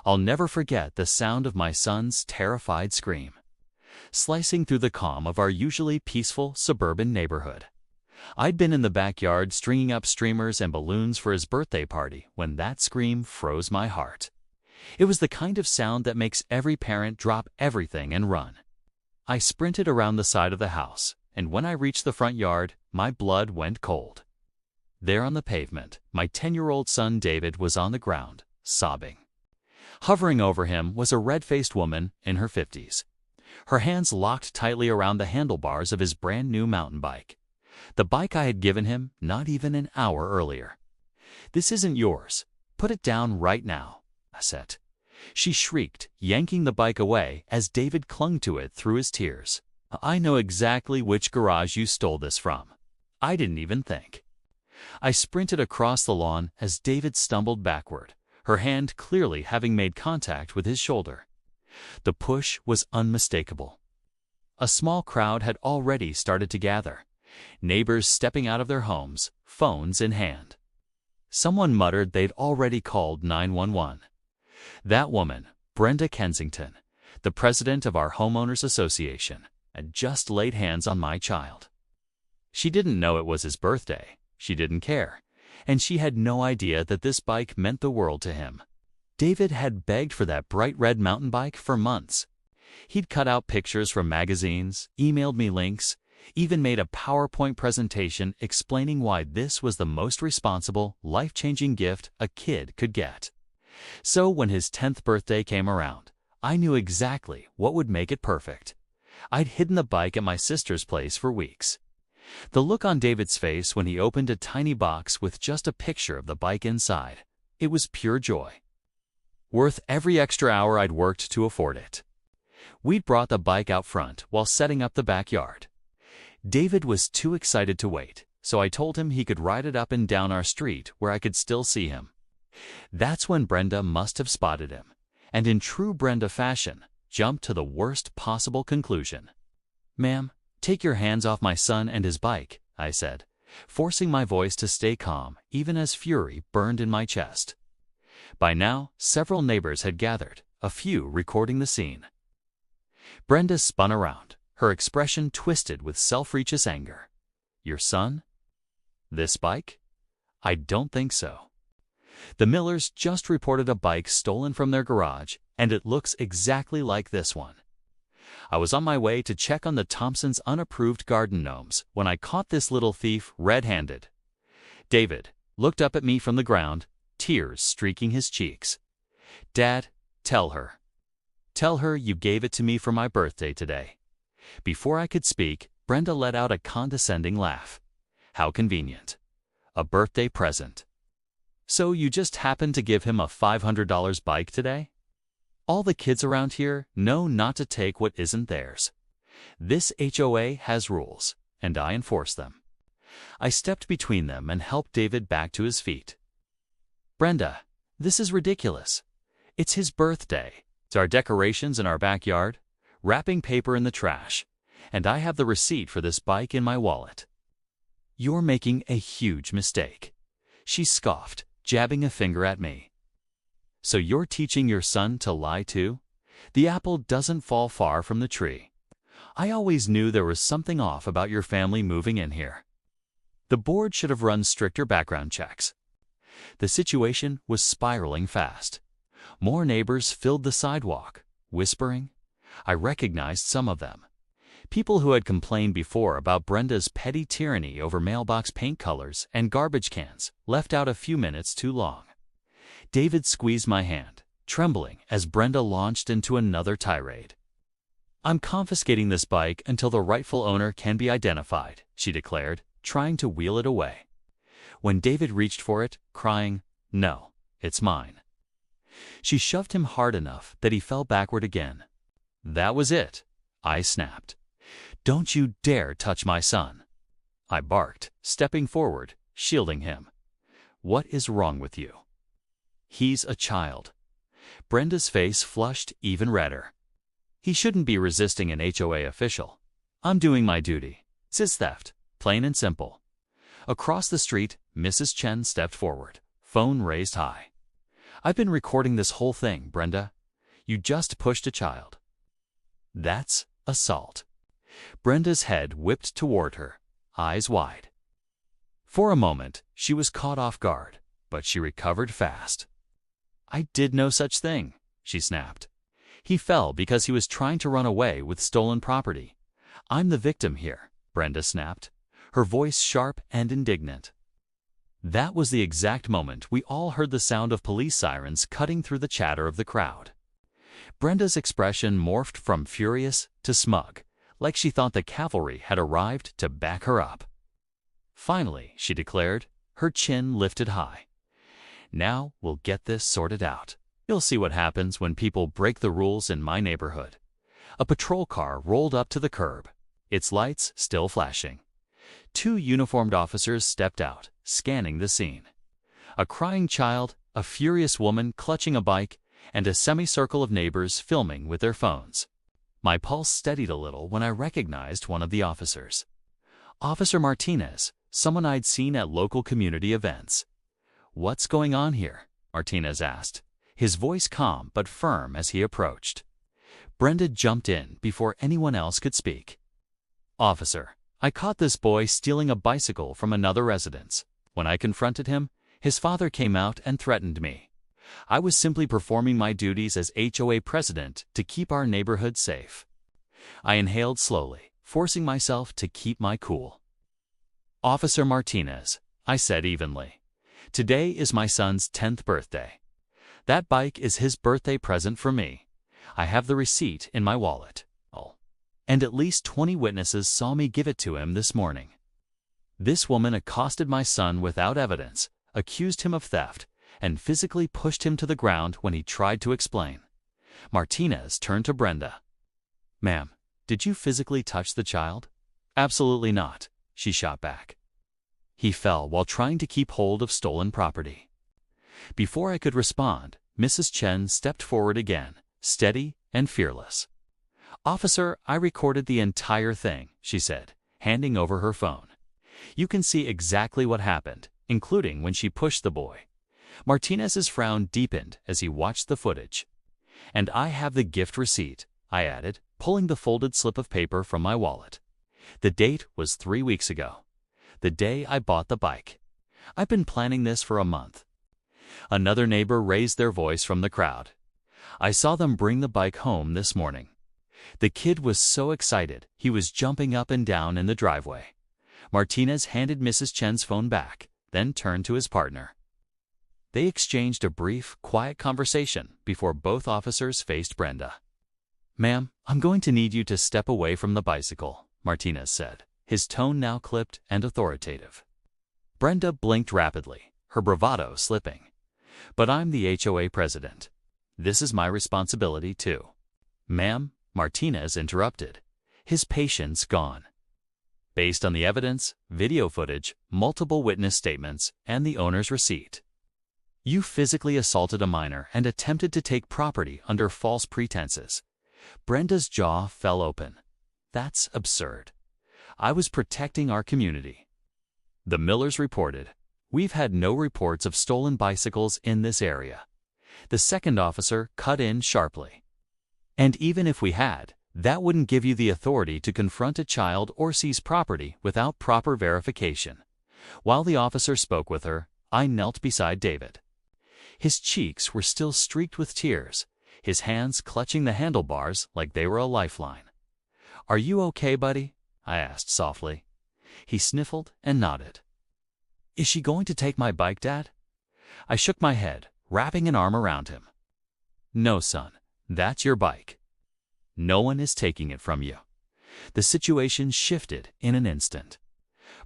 I'll never forget the sound of my son's terrified scream, slicing through the calm of our usually peaceful suburban neighborhood. I'd been in the backyard stringing up streamers and balloons for his birthday party when that scream froze my heart. It was the kind of sound that makes every parent drop everything and run. I sprinted around the side of the house, and when I reached the front yard, my blood went cold. There on the pavement, my 10-year-old son David was on the ground, sobbing. Hovering over him was a red-faced woman in her 50s, her hands locked tightly around the handlebars of his brand-new mountain bike, the bike I had given him not even an hour earlier. "This isn't yours. Put it down right now," I said. She shrieked, yanking the bike away as David clung to it through his tears. "I know exactly which garage you stole this from. I didn't even think." I sprinted across the lawn as David stumbled backward, her hand clearly having made contact with his shoulder. The push was unmistakable. A small crowd had already started to gather, neighbors stepping out of their homes, phones in hand. Someone muttered they'd already called 911. That woman, Brenda Kensington, the president of our homeowners association, had just laid hands on my child. She didn't know it was his birthday, she didn't care, and she had no idea that this bike meant the world to him. David had begged for that bright red mountain bike for months. He'd cut out pictures from magazines, emailed me links, even made a PowerPoint presentation explaining why this was the most responsible, life-changing gift a kid could get. So when his 10th birthday came around, I knew exactly what would make it perfect. I'd hidden the bike at my sister's place for weeks. The look on David's face when he opened a tiny box with just a picture of the bike inside, it was pure joy. Worth every extra hour I'd worked to afford it. We'd brought the bike out front while setting up the backyard. David was too excited to wait, so I told him he could ride it up and down our street where I could still see him. That's when Brenda must have spotted him, and in true Brenda fashion, jumped to the worst possible conclusion. "Ma'am, take your hands off my son and his bike," I said, forcing my voice to stay calm even as fury burned in my chest. By now, several neighbors had gathered, a few recording the scene. Brenda spun around, her expression twisted with self-righteous anger. "Your son? This bike? I don't think so. The Millers just reported a bike stolen from their garage, and it looks exactly like this one. I was on my way to check on the Thompsons' unapproved garden gnomes when I caught this little thief red-handed." David looked up at me from the ground, tears streaking his cheeks. "Dad, tell her. Tell her you gave it to me for my birthday today." Before I could speak, Brenda let out a condescending laugh. "How convenient. A birthday present. So you just happened to give him a $500 bike today? All the kids around here know not to take what isn't theirs. This HOA has rules, and I enforce them." I stepped between them and helped David back to his feet. "Brenda, this is ridiculous. It's his birthday. It's our decorations in our backyard, wrapping paper in the trash, and I have the receipt for this bike in my wallet." "You're making a huge mistake," she scoffed, jabbing a finger at me. "So you're teaching your son to lie too? The apple doesn't fall far from the tree. I always knew there was something off about your family moving in here. The board should have run stricter background checks." The situation was spiraling fast. More neighbors filled the sidewalk, whispering. I recognized some of them. People who had complained before about Brenda's petty tyranny over mailbox paint colors and garbage cans left out a few minutes too long. David squeezed my hand, trembling as Brenda launched into another tirade. "I'm confiscating this bike until the rightful owner can be identified," she declared, trying to wheel it away. When David reached for it, crying, "No, it's mine," she shoved him hard enough that he fell backward again. "That was it," I snapped. "Don't you dare touch my son," I barked, stepping forward, shielding him. "What is wrong with you?" "He's a child." Brenda's face flushed even redder. "He shouldn't be resisting an HOA official. I'm doing my duty. It's his theft, plain and simple." Across the street, Mrs. Chen stepped forward, phone raised high. I've been recording this whole thing, Brenda. You just pushed a child. That's assault. Brenda's head whipped toward her, eyes wide. For a moment, she was caught off guard, but she recovered fast. I did no such thing, she snapped. He fell because he was trying to run away with stolen property. I'm the victim here, Brenda snapped, her voice sharp and indignant. That was the exact moment we all heard the sound of police sirens cutting through the chatter of the crowd. Brenda's expression morphed from furious to smug, like she thought the cavalry had arrived to back her up. Finally, she declared, her chin lifted high. Now we'll get this sorted out. You'll see what happens when people break the rules in my neighborhood. A patrol car rolled up to the curb, its lights still flashing. 2 uniformed officers stepped out, scanning the scene. A crying child, a furious woman clutching a bike, and a semicircle of neighbors filming with their phones. My pulse steadied a little when I recognized one of the officers. Officer Martinez, someone I'd seen at local community events. What's going on here? Martinez asked, his voice calm but firm as he approached. Brenda jumped in before anyone else could speak. Officer, I caught this boy stealing a bicycle from another residence. When I confronted him, his father came out and threatened me. I was simply performing my duties as HOA president to keep our neighborhood safe. I inhaled slowly, forcing myself to keep my cool. Officer Martinez, I said evenly, today is my son's 10th birthday. That bike is his birthday present for me. I have the receipt in my wallet. And at least 20 witnesses saw me give it to him this morning. This woman accosted my son without evidence, accused him of theft, and physically pushed him to the ground when he tried to explain. Martinez turned to Brenda. Ma'am, did you physically touch the child? Absolutely not, she shot back. He fell while trying to keep hold of stolen property. Before I could respond, Mrs. Chen stepped forward again, steady and fearless. Officer, I recorded the entire thing, she said, handing over her phone. You can see exactly what happened, including when she pushed the boy. Martinez's frown deepened as he watched the footage. And I have the gift receipt, I added, pulling the folded slip of paper from my wallet. The date was 3 weeks ago, the day I bought the bike. I've been planning this for a month. Another neighbor raised their voice from the crowd. I saw them bring the bike home this morning. The kid was so excited, he was jumping up and down in the driveway. Martinez handed Mrs. Chen's phone back, then turned to his partner. They exchanged a brief, quiet conversation before both officers faced Brenda. Ma'am, I'm going to need you to step away from the bicycle, Martinez said, his tone now clipped and authoritative. Brenda blinked rapidly, her bravado slipping. But I'm the HOA president. This is my responsibility too. Ma'am, Martinez interrupted, his patience gone. Based on the evidence, video footage, multiple witness statements, and the owner's receipt, you physically assaulted a minor and attempted to take property under false pretenses. Brenda's jaw fell open. That's absurd. I was protecting our community. The Millers reported, we've had no reports of stolen bicycles in this area. The second officer cut in sharply. And even if we had, that wouldn't give you the authority to confront a child or seize property without proper verification. While the officer spoke with her, I knelt beside David. His cheeks were still streaked with tears, his hands clutching the handlebars like they were a lifeline. Are you okay, buddy? I asked softly. He sniffled and nodded. Is she going to take my bike, Dad? I shook my head, wrapping an arm around him. No, son. That's your bike. No one is taking it from you. The situation shifted in an instant.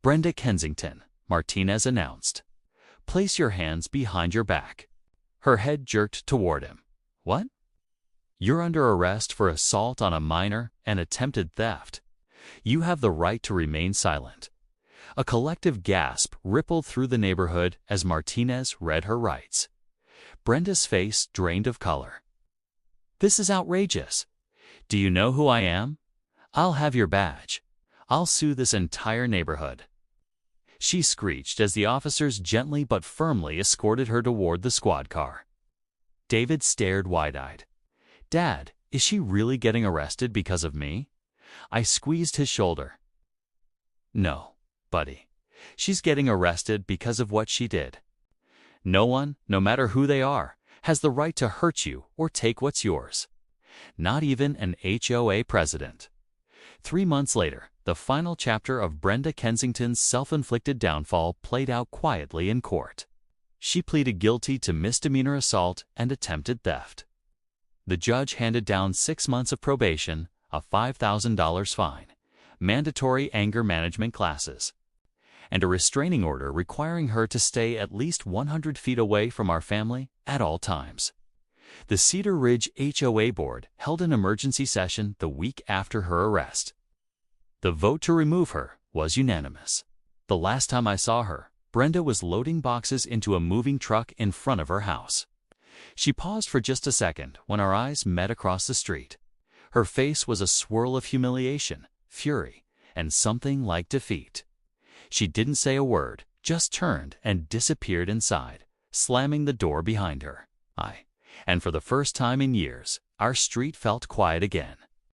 Brenda Kensington, Martinez announced. Place your hands behind your back. Her head jerked toward him. What? You're under arrest for assault on a minor and attempted theft. You have the right to remain silent. A collective gasp rippled through the neighborhood as Martinez read her rights. Brenda's face drained of color. This is outrageous. Do you know who I am? I'll have your badge. I'll sue this entire neighborhood. She screeched as the officers gently but firmly escorted her toward the squad car. David stared wide-eyed. "Dad, is she really getting arrested because of me?" I squeezed his shoulder. "No, buddy. She's getting arrested because of what she did. No one, no matter who they are, has the right to hurt you or take what's yours. Not even an HOA president." 3 months later, the final chapter of Brenda Kensington's self-inflicted downfall played out quietly in court. She pleaded guilty to misdemeanor assault and attempted theft. The judge handed down 6 months of probation, a $5,000 fine, mandatory anger management classes, and a restraining order requiring her to stay at least 100 feet away from our family at all times. The Cedar Ridge HOA board held an emergency session the week after her arrest. The vote to remove her was unanimous. The last time I saw her, Brenda was loading boxes into a moving truck in front of her house. She paused for just a second when our eyes met across the street. Her face was a swirl of humiliation, fury, and something like defeat. She didn't say a word, just turned and disappeared inside, slamming the door behind her. And for the first time in years, our street felt quiet again.